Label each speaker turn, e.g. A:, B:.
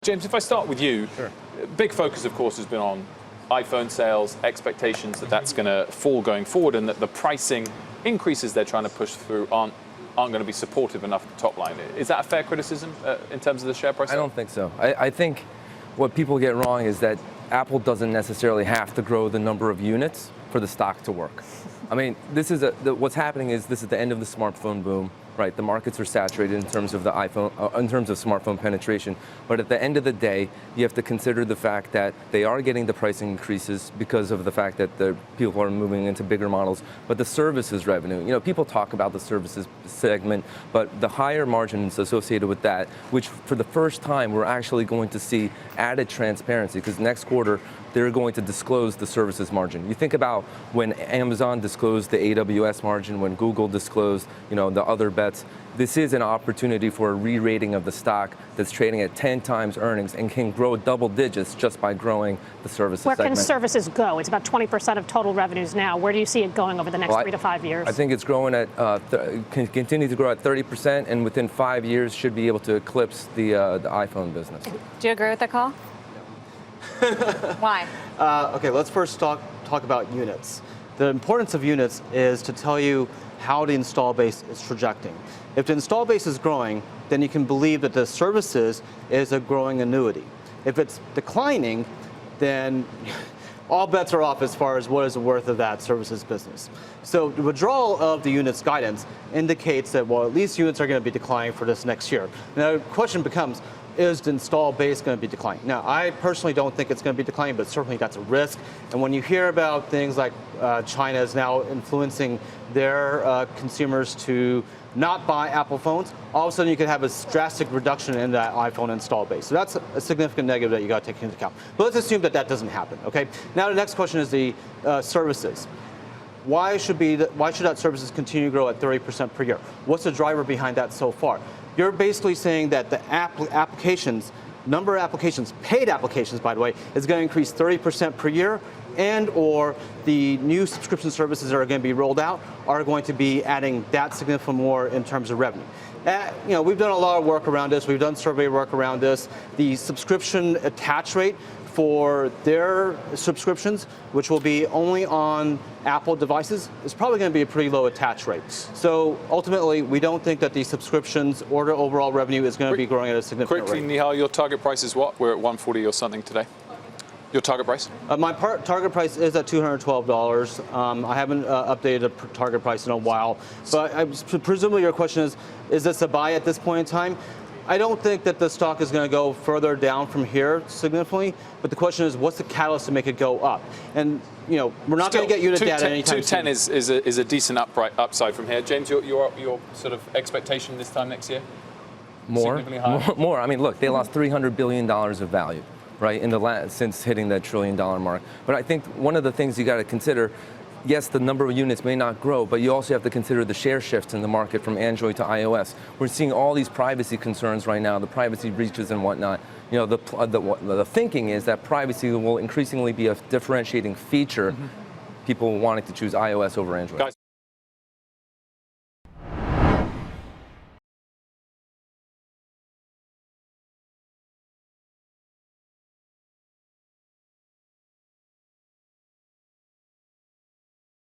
A: James, if I start with you,
B: Sure.
A: Big focus, of course, has been on iPhone sales, expectations that that's going to fall going forward, and that the pricing increases they're trying to push through aren't going to be supportive enough of the top line. Is that a fair criticism in terms of the share price?
B: I don't think so. I think what people get wrong is that Apple doesn't necessarily have to grow the number of units for the stock to work. I mean, this is what's happening is this is the end of the smartphone boom, right? The markets are saturated in terms of the iPhone, in terms of smartphone penetration. But at the end of the day, you have to consider the fact that they are getting the pricing increases because of the fact that the people are moving into bigger models. But the services revenue, people talk about the services segment, but the higher margins associated with that, which for the first time we're actually going to see added transparency, because next quarter they're going to disclose the services margin. You think about when Amazon disclosed the AWS margin, when Google disclosed, the other bets. This is an opportunity for a re-rating of the stock that's trading at 10 times earnings and can grow double digits just by growing the services segment.
C: Where can services go? It's about 20% of total revenues now. Where do you see it going over the next 3 to 5 years?
B: I think it's growing at, can continue to grow at 30%, and within 5 years should be able to eclipse the iPhone business.
D: Do you agree with that call? Why?
E: Okay, let's first talk about units. The importance of units is to tell you how the install base is trajecting. If the install base is growing, then you can believe that the services is a growing annuity. If it's declining, then all bets are off as far as what is the worth of that services business. So the withdrawal of the units guidance indicates that, well, at least units are going to be declining for this next year. Now the question becomes, is the install base going to be declining? Now, I personally don't think it's going to be declining, but certainly that's a risk. And when you hear about things like China is now influencing their consumers to not buy Apple phones, all of a sudden you could have a drastic reduction in that iPhone install base. So that's a significant negative that you got to take into account. But let's assume that that doesn't happen. Okay. Now the next question is the services. Why should that services continue to grow at 30% per year? What's the driver behind that so far? You're basically saying that the applications, number of applications, paid applications, by the way, is going to increase 30% per year, and or the new subscription services that are going to be rolled out are going to be adding that significant more in terms of revenue. We've done a lot of work around this. We've done survey work around this. The subscription attach rate for their subscriptions, which will be only on Apple devices, is probably going to be a pretty low attach rate. So ultimately, we don't think that the subscriptions or the overall revenue is going to be growing at a significant rate.
A: Quickly, Nehal, your target price is what? We're at 140 or something today. Your target price?
E: My target price is at $212. I haven't updated the target price in a while, but presumably your question is this a buy at this point in time? I don't think that the stock is going to go further down from here significantly, but the question is, what's the catalyst to make it go up? And we're not going to get unit data anytime soon.
A: 210 is a decent upside from here. James, your sort of expectation this time next year?
B: More.
A: Significantly higher?
B: More. I mean, look, they lost $300 billion of value, right, since hitting that $1 trillion mark. But I think one of the things you got to consider, yes, the number of units may not grow, but you also have to consider the share shifts in the market from Android to iOS. We're seeing all these privacy concerns right now, the privacy breaches and whatnot. The thinking is that privacy will increasingly be a differentiating feature. People wanting to choose iOS over Android.
A: Guys.